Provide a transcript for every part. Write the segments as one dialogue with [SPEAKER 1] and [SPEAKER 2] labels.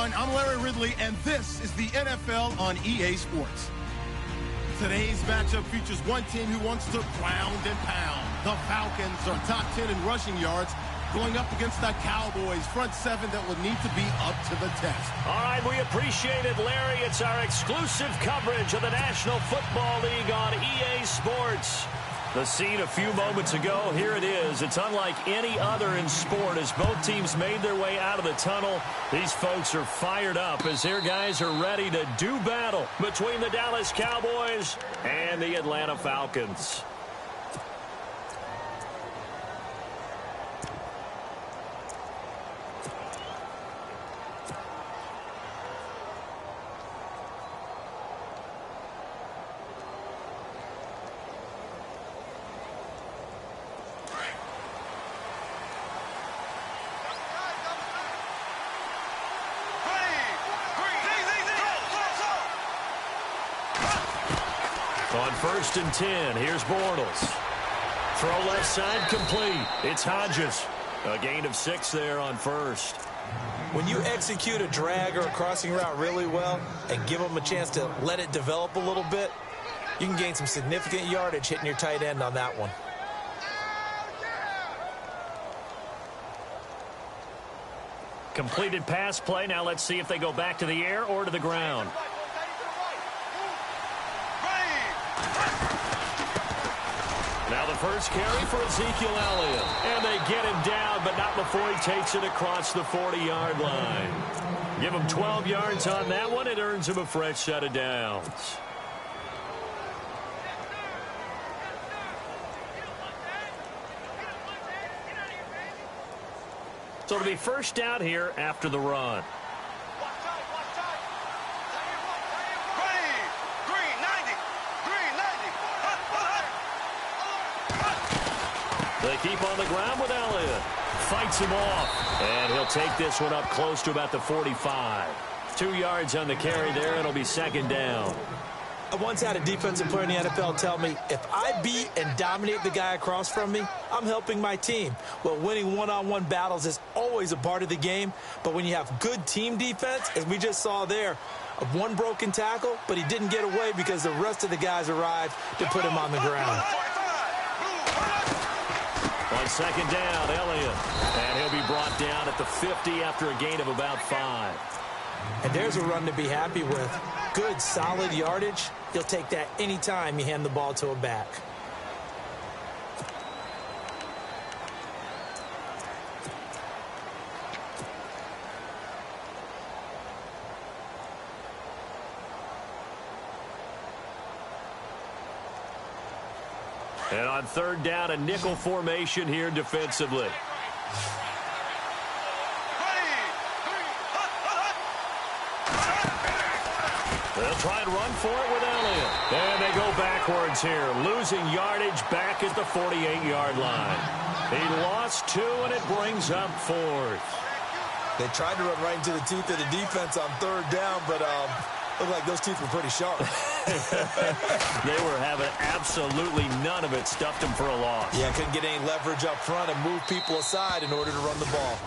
[SPEAKER 1] everyone. I'm Larry Ridley, and this is the NFL on EA Sports. Today's matchup features one team who wants to ground and pound. The Falcons are top 10 in rushing yards, going up against the Cowboys front seven that will need to be up to the test.
[SPEAKER 2] All right, we appreciate it, Larry. It's our exclusive coverage of the National Football League on EA Sports. The scene a few moments ago, here it is. It's unlike any other in sport as both teams made their way out of the tunnel. These folks are fired up as their guys are ready to do battle between the Dallas Cowboys and the Atlanta Falcons. On 1st and 10, here's Bortles. Throw left side complete. It's Hodges. A gain of 6 there on first.
[SPEAKER 3] When you execute a drag or a crossing route really well and give them a chance to let it develop a little bit, you can gain some significant yardage hitting your tight end on that one.
[SPEAKER 2] Completed pass play. Now let's see if they go back to the air or to the ground. Now the first carry for Ezekiel Elliott. And they get him down, but not before he takes it across the 40-yard line. Give him 12 yards on that one. It earns him a fresh set of downs. So it'll be first down here after the run. They keep on the ground with Elliott. Fights him off. And he'll take this one up close to about the 45. 2 yards on the carry there. It'll be second down.
[SPEAKER 3] I once had a defensive player in the NFL tell me, if I beat and dominate the guy across from me, I'm helping my team. Well, winning one-on-one battles is always a part of the game. But when you have good team defense, as we just saw there, one broken tackle, but he didn't get away because the rest of the guys arrived to put him on the ground.
[SPEAKER 2] On second down, Elliott. And he'll be brought down at the 50 after a gain of about 5.
[SPEAKER 3] And there's a run to be happy with. Good, solid yardage. You'll take that anytime you hand the ball to a back.
[SPEAKER 2] And on third down, a nickel formation here defensively. They'll try and run for it with Elliott. And they go backwards here, losing yardage back at the 48-yard line. He lost 2, and it brings up 4th.
[SPEAKER 3] They tried to run right into the teeth of the defense on third down, but looked like those teeth were pretty sharp.
[SPEAKER 2] They were having absolutely none of it. Stuffed them for a loss.
[SPEAKER 3] Yeah, couldn't get any leverage up front and move people aside in order to run the ball.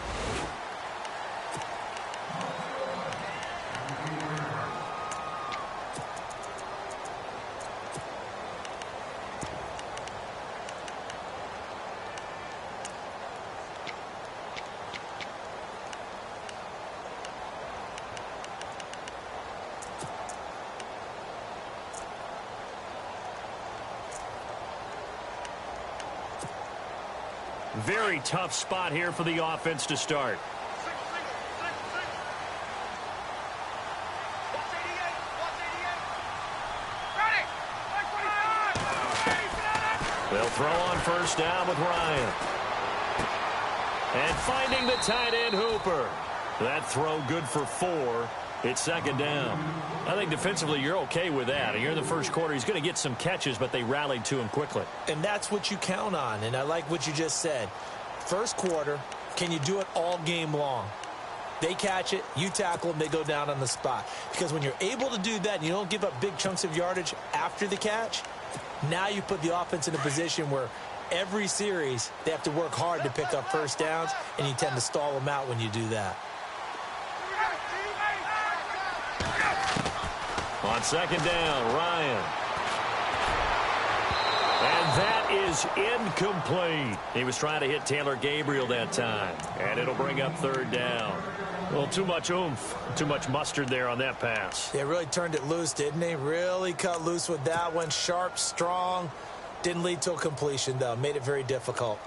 [SPEAKER 2] Very tough spot here for the offense to start. They'll throw on first down with Ryan. And finding the tight end Hooper. That throw good for 4. It's second down. I think defensively you're okay with that. Here in the first quarter, he's going to get some catches, but they rallied to him quickly.
[SPEAKER 3] And that's what you count on, and I like what you just said. First quarter, can you do it all game long? They catch it, you tackle them, they go down on the spot. Because when you're able to do that and you don't give up big chunks of yardage after the catch, now you put the offense in a position where every series they have to work hard to pick up first downs, and you tend to stall them out when you do that.
[SPEAKER 2] On second down, Ryan. And that is incomplete. He was trying to hit Taylor Gabriel that time. And it'll bring up third down. Well, too much oomph, too much mustard there on that pass.
[SPEAKER 3] They really turned it loose, didn't he? Really cut loose with that one. Sharp, strong. Didn't lead to a completion, though. Made it very difficult.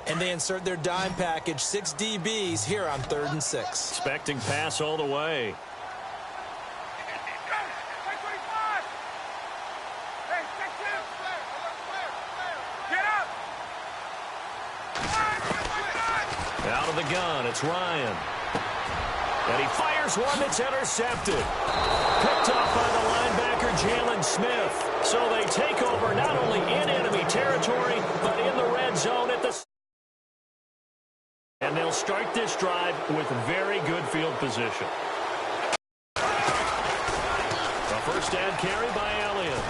[SPEAKER 3] And they insert their dime package. 6 DBs here on 3rd and 6.
[SPEAKER 2] Expecting pass all the way. Out of the gun, it's Ryan. And he fires one that's intercepted. Picked off by the linebacker, Jalen Smith. So they take over not only in enemy territory, but in the red zone at the... And they'll start this drive with very good field position. A first down carry by Elliott.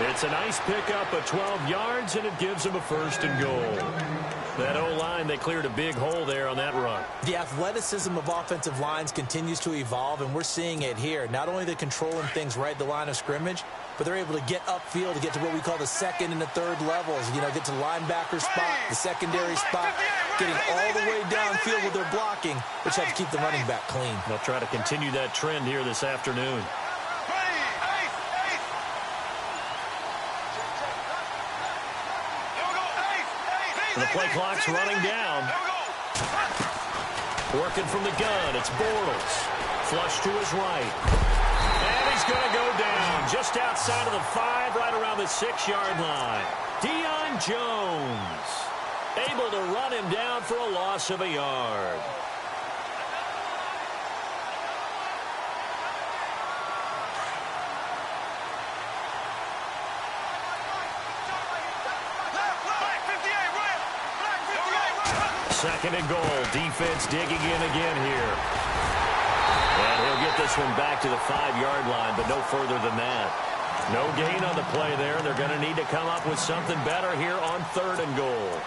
[SPEAKER 2] It's a nice pickup of 12 yards, and it gives him a 1st and goal. That O-line, they cleared a big hole there on that run.
[SPEAKER 3] The athleticism of offensive lines continues to evolve, and we're seeing it here. Not only they're controlling things right at the line of scrimmage, but they're able to get upfield to get to what we call the 2nd and the 3rd levels. You know, get to the linebacker spot, the secondary spot, getting all the way downfield with their blocking, which helps keep the running back clean.
[SPEAKER 2] They'll try to continue that trend here this afternoon. The play clock's running down. Working from the gun, it's Bortles. Flush to his right. And he's going to go down just outside of the 5, right around the 6-yard line. Deion Jones able to run him down for a loss of a yard. Second and goal. Defense digging in again here. And he'll get this one back to the 5-yard line, but no further than that. No gain on the play there. They're going to need to come up with something better here on 3rd and goal.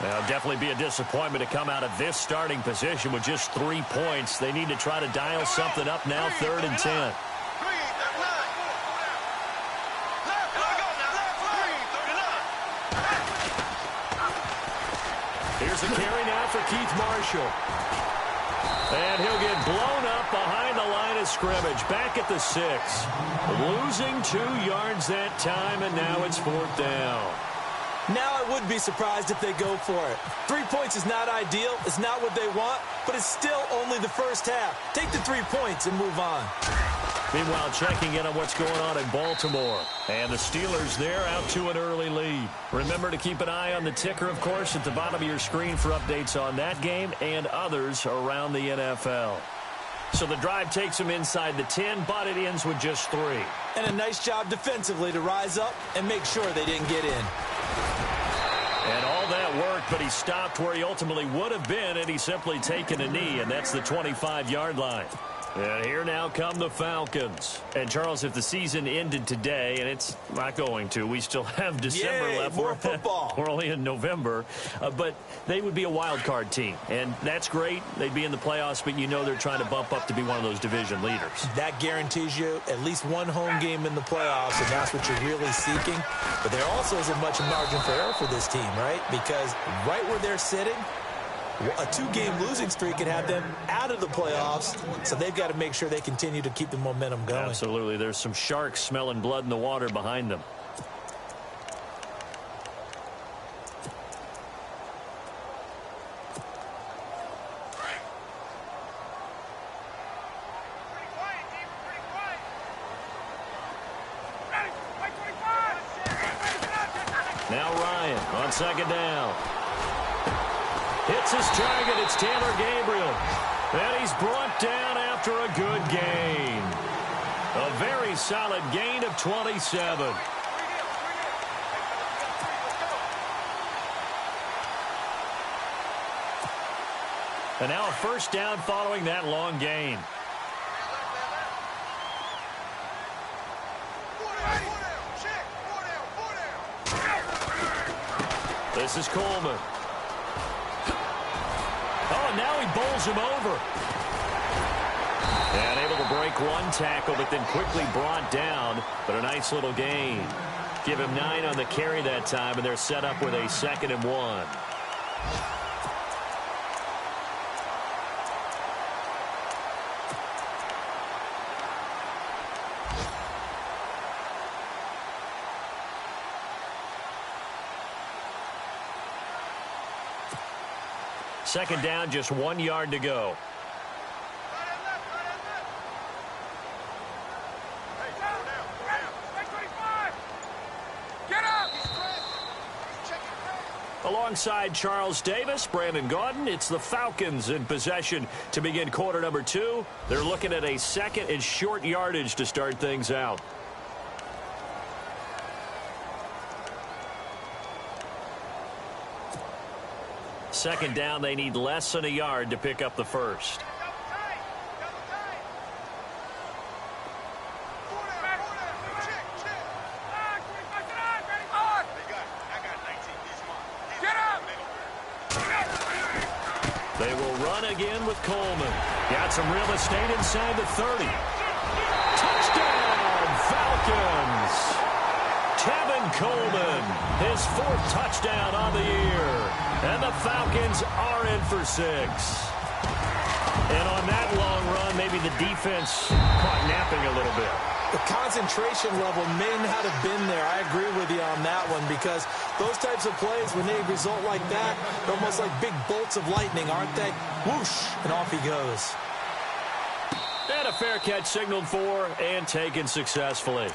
[SPEAKER 2] Now, definitely be a disappointment to come out of this starting position with just 3 points. They need to try to dial something up now, 3rd and 10. Here's a carry now for Keith Marshall. And he'll get blown up behind the line of scrimmage. Back at the 6. Losing 2 yards that time, and now it's 4th down.
[SPEAKER 3] Now I would be surprised if they go for it. 3 points is not ideal. It's not what they want, but it's still only the first half. Take the 3 points and move on.
[SPEAKER 2] Meanwhile, checking in on what's going on in Baltimore. And the Steelers there out to an early lead. Remember to keep an eye on the ticker, of course, at the bottom of your screen for updates on that game and others around the NFL. So the drive takes them inside the 10, but it ends with just 3.
[SPEAKER 3] And a nice job defensively to rise up and make sure they didn't get in.
[SPEAKER 2] And all that worked, but he stopped where he ultimately would have been had he simply taken a knee, and that's the 25-yard line. And here now come the Falcons. And, Charles, if the season ended today, and it's not going to, we still have December left.
[SPEAKER 3] More football.
[SPEAKER 2] We're only in November. But they would be a wild card team. And that's great. They'd be in the playoffs, but you know they're trying to bump up to be one of those division leaders.
[SPEAKER 3] That guarantees you at least one home game in the playoffs, and that's what you're really seeking. But there also isn't much margin for error for this team, right? Because right where they're sitting, a 2-game losing streak could have them out of the playoffs, so they've got to make sure they continue to keep the momentum going.
[SPEAKER 2] Absolutely. There's some sharks smelling blood in the water behind them. Now Ryan on second down. Hits his target. It's Taylor Gabriel. And he's brought down after a good gain. A very solid gain of 27. And now a first down following that long gain. This is Coleman. Oh, and now he bowls him over. And able to break one tackle, but then quickly brought down. But a nice little gain. Give him 9 on the carry that time, and they're set up with a 2nd and 1. Second down, just 1 yard to go. Alongside Charles Davis, Brandon Gaudin, it's the Falcons in possession to begin quarter number 2. They're looking at a 2nd and short yardage to start things out. Second down, they need less than a yard to pick up the first. They will run again with Coleman. Got some real estate inside the 30. Touchdown, Falcons! Tevin Coleman, his 4th touchdown on the year. And the Falcons are in for 6. And on that long run, maybe the defense caught napping a little bit.
[SPEAKER 3] The concentration level may not have been there. I agree with you on that one, because those types of plays, when they result like that, they're almost like big bolts of lightning, aren't they? Whoosh, and off he goes.
[SPEAKER 2] And a fair catch signaled for and taken successfully.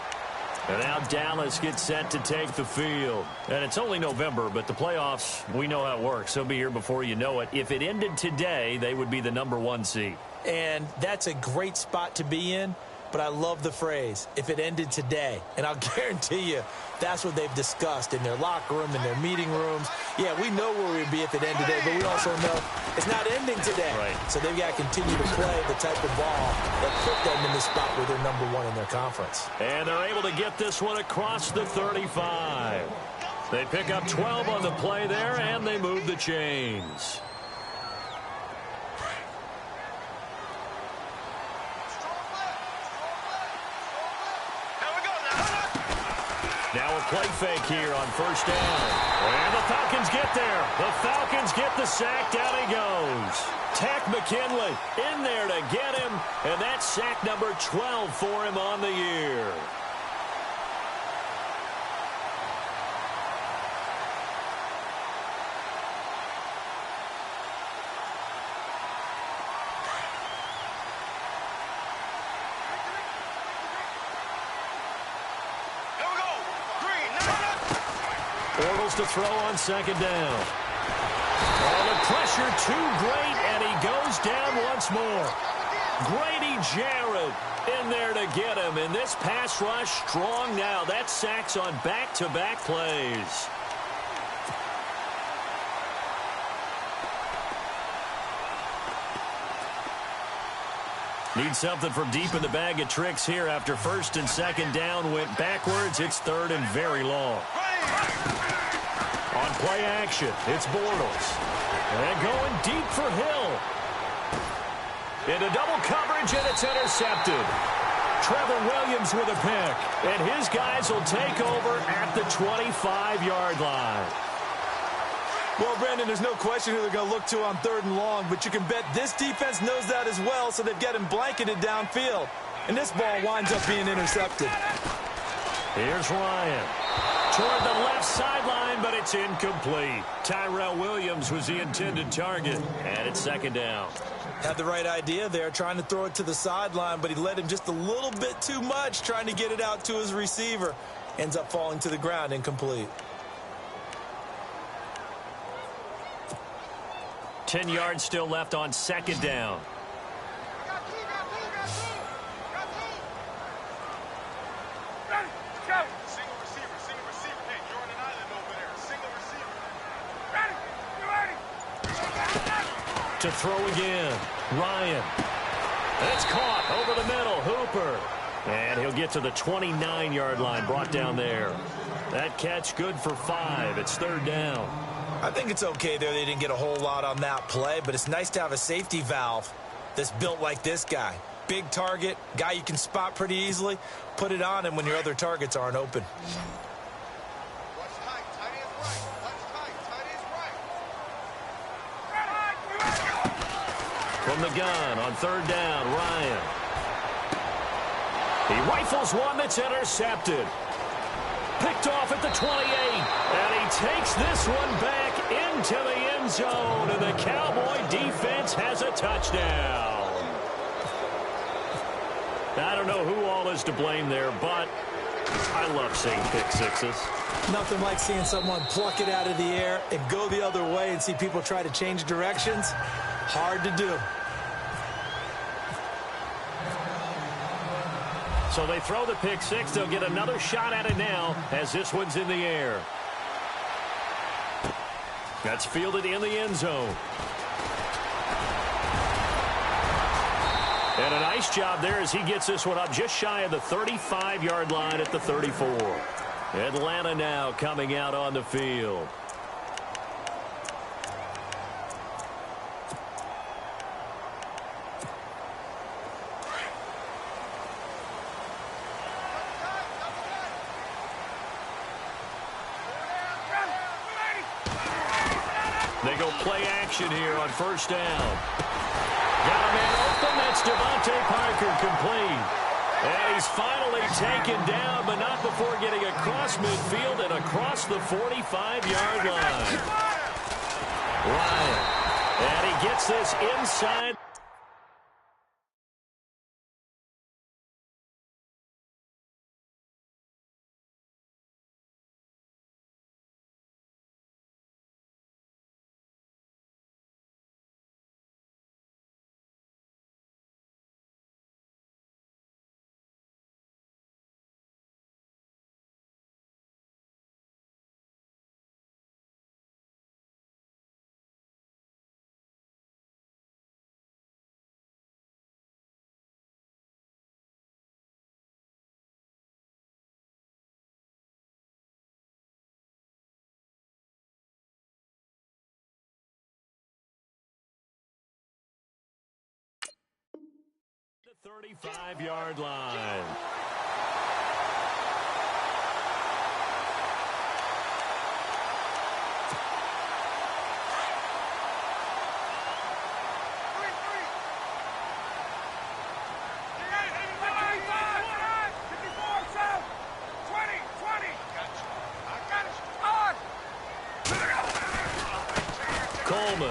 [SPEAKER 2] And now Dallas gets set to take the field. And it's only November, but the playoffs, we know how it works. They'll be here before you know it. If it ended today, they would be the number 1 seed.
[SPEAKER 3] And that's a great spot to be in. But I love the phrase, if it ended today. And I'll guarantee you, that's what they've discussed in their locker room, in their meeting rooms. Yeah, we know where we'd be if it ended today, but we also know it's not ending today.
[SPEAKER 2] Right.
[SPEAKER 3] So they've got to continue to play the type of ball that put them in the spot where they're number 1 in their conference.
[SPEAKER 2] And they're able to get this one across the 35. They pick up 12 on the play there, and they move the chains. Now a play fake here on first down. And the Falcons get there. The Falcons get the sack. Down he goes. Tack McKinley in there to get him. And that's sack number 12 for him on the year. Bortles to throw on second down. Oh, the pressure too great, and he goes down once more. Grady Jarrett in there to get him, and this pass rush strong now. That's sacks on back-to-back plays. Need something from deep in the bag of tricks here after first and second down went backwards. It's third and very long. On play action, it's Bortles. And going deep for Hill. Into double coverage, and it's intercepted. Trevor Williams with a pick. And his guys will take over at the 25-yard line.
[SPEAKER 3] Well, Brandon, there's no question who they're going to look to on 3rd and long, but you can bet this defense knows that as well, so they've got him blanketed downfield. And this ball winds up being intercepted.
[SPEAKER 2] Here's Ryan. Toward the left sideline, but it's incomplete. Tyrell Williams was the intended target, and it's second down.
[SPEAKER 3] Had the right idea there, trying to throw it to the sideline, but he led him just a little bit too much, trying to get it out to his receiver. Ends up falling to the ground, incomplete.
[SPEAKER 2] 10 yards still left on second down. To throw again, Ryan. It's caught over the middle, Hooper. And he'll get to the 29-yard line, brought down there. That catch good for 5. It's 3rd down.
[SPEAKER 3] I think it's okay there. They didn't get a whole lot on that play, but it's nice to have a safety valve that's built like this guy. Big target, guy you can spot pretty easily. Put it on him when your other targets aren't open.
[SPEAKER 2] From the gun on 3rd down, Ryan. He rifles one that's intercepted. Picked off at the 28. And he takes this one back into the end zone. And the Cowboy defense has a touchdown. I don't know who all is to blame there, but I love seeing pick sixes.
[SPEAKER 3] Nothing like seeing someone pluck it out of the air and go the other way and see people try to change directions. Hard to do.
[SPEAKER 2] So they throw the pick six. They'll get another shot at it now as this one's in the air. That's fielded in the end zone. And a nice job there as he gets this one up just shy of the 35-yard line at the 34. Atlanta now coming out on the field. They go play action here on 1st down. Got a man open. That's Devontae Parker complete. And he's finally taken down, but not before getting across midfield and across the 45-yard line. Ryan. And he gets this inside. The 35-yard line. Coleman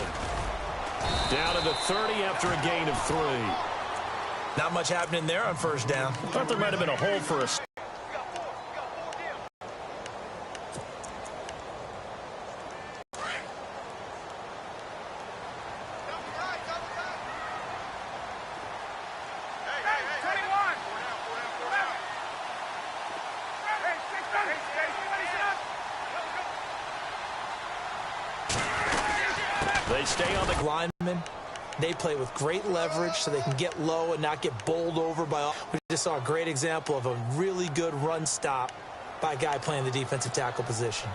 [SPEAKER 2] down to the 30 after a gain of 3.
[SPEAKER 3] Not much happening there on 1st down.
[SPEAKER 2] Thought there might have been a hole for us. They stay on the
[SPEAKER 3] linemen. They play with great leverage so they can get low and not get bowled over by all. We just saw a great example of a really good run stop by a guy playing the defensive tackle position.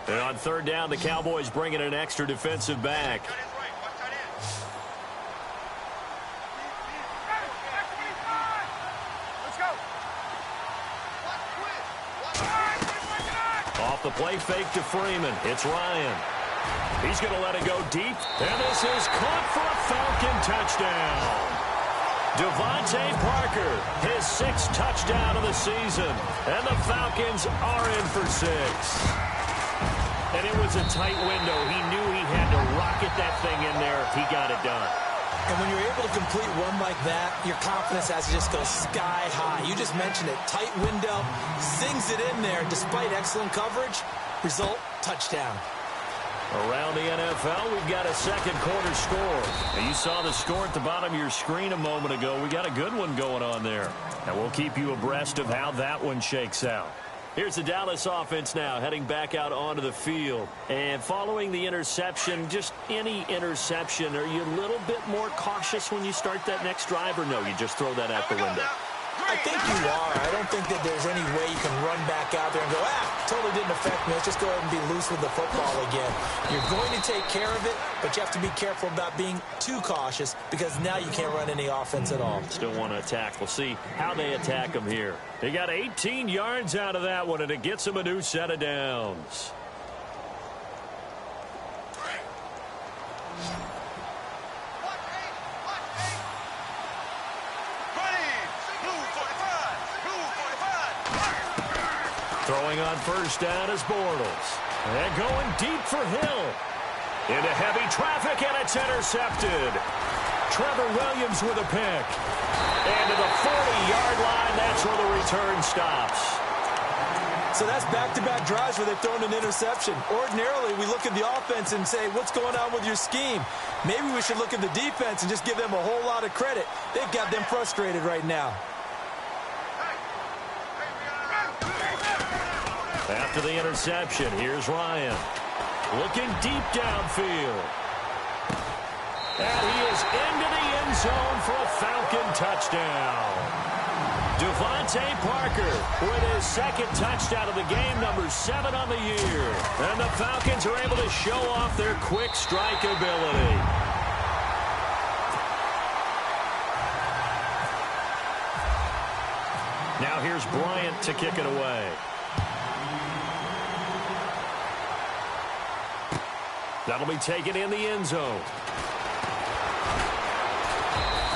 [SPEAKER 2] And on 3rd down, the Cowboys bring in an extra defensive back. Off the play fake to Freeman. It's Ryan. He's going to let it go deep. And this is caught for a Falcon touchdown. Devontae Parker, his 6th touchdown of the season. And the Falcons are in for 6. And it was a tight window. He knew he had to rocket that thing in there. He got it done.
[SPEAKER 3] And when you're able to complete one like that, your confidence has to just go sky high. You just mentioned it. Tight window, zings it in there despite excellent coverage. Result, touchdown.
[SPEAKER 2] Around the NFL, we've got a 2nd quarter score. And you saw the score at the bottom of your screen a moment ago. We got a good one going on there. And we'll keep you abreast of how that one shakes out. Here's the Dallas offense now heading back out onto the field. And following the interception, just any interception, are you a little bit more cautious when you start that next drive, or no, you just throw that out the window?
[SPEAKER 3] I think you are. I don't think that there's any way you can run back out there and go, totally didn't affect me. Let's just go ahead and be loose with the football again. You're going to take care of it, but you have to be careful about being too cautious because now you can't run any offense at all.
[SPEAKER 2] Still want to attack. We'll see how they attack them here. They got 18 yards out of that one, and it gets them a new set of downs. Throwing on first down is Bortles. And going deep for Hill. Into heavy traffic, and it's intercepted. Trevor Williams with a pick. And to the 40-yard line, that's where the return stops.
[SPEAKER 3] So that's back-to-back drives where they've thrown an interception. Ordinarily, we look at the offense and say, what's going on with your scheme? Maybe we should look at the defense and just give them a whole lot of credit. They've got them frustrated right now.
[SPEAKER 2] After the interception, here's Ryan. Looking deep downfield. And he is into the end zone for a Falcon touchdown. Devontae Parker with his second touchdown of the game, number 7 on the year. And the Falcons are able to show off their quick strike ability. Now here's Bryant to kick it away. That'll be taken in the end zone.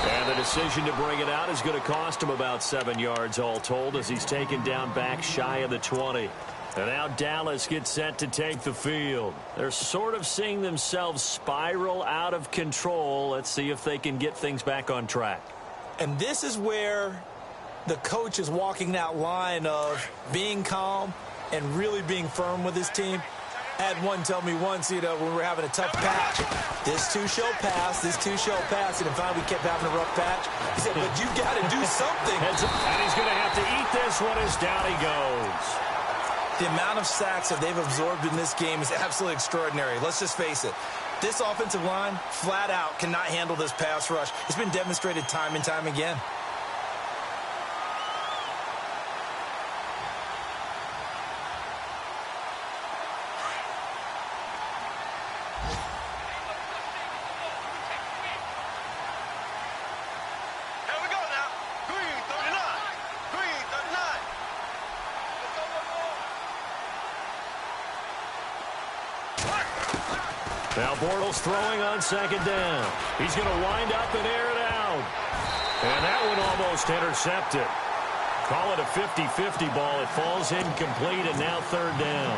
[SPEAKER 2] And the decision to bring it out is going to cost him about 7 yards all told as he's taken down back shy of the 20. And now Dallas gets set to take the field. They're sort of seeing themselves spiral out of control. Let's see if they can get things back on track.
[SPEAKER 3] And this is where the coach is walking that line of being calm and really being firm with his team. I had one tell me once, when we were having a tough patch, this too shall pass, this too shall pass, and finally we kept having a rough patch. He said, but you got to do something.
[SPEAKER 2] And he's going to have to eat this one as down he goes.
[SPEAKER 4] The amount of sacks that they've absorbed in this game is absolutely extraordinary. Let's just face it. This offensive line, flat out, cannot handle this pass rush. It's been demonstrated time and time again.
[SPEAKER 2] Now Bortles throwing on second down. He's going to wind up and air it out. And that one almost intercepted. Call it a 50-50 ball. It falls incomplete, and now third down.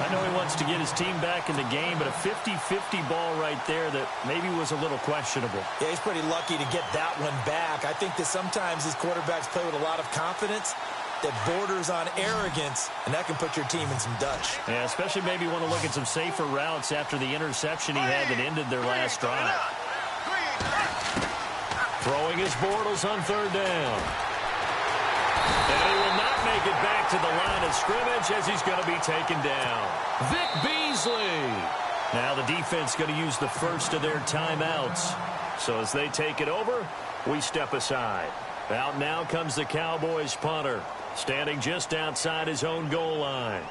[SPEAKER 2] I know he wants to get his team back in the game, but a 50-50 ball right there that maybe was a little questionable.
[SPEAKER 3] Yeah, he's pretty lucky to get that one back. I think that sometimes these quarterbacks play with a lot of confidence that borders on arrogance, and that can put your team in some Dutch.
[SPEAKER 2] Yeah, especially maybe want to look at some safer routes after the interception he had that ended their last drive. Throwing his Bortles on third down. And he will not make it back to the line of scrimmage as he's going to be taken down. Vic Beasley. Now the defense going to use the first of their timeouts. So as they take it over, we step aside. Out now comes the Cowboys punter, standing just outside his own goal line.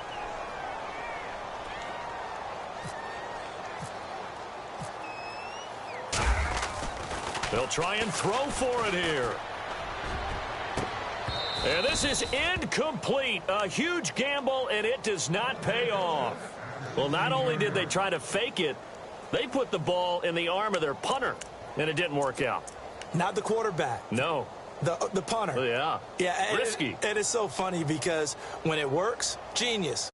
[SPEAKER 2] They'll try and throw for it here. And this is incomplete. A huge gamble, and it does not pay off. Well, not only did they try to fake it, they put the ball in the arm of their punter, and it didn't work out.
[SPEAKER 3] Not the quarterback.
[SPEAKER 2] No.
[SPEAKER 3] The punter.
[SPEAKER 2] Yeah.
[SPEAKER 3] Yeah.
[SPEAKER 2] Risky.
[SPEAKER 3] And it's so funny because when it works, genius.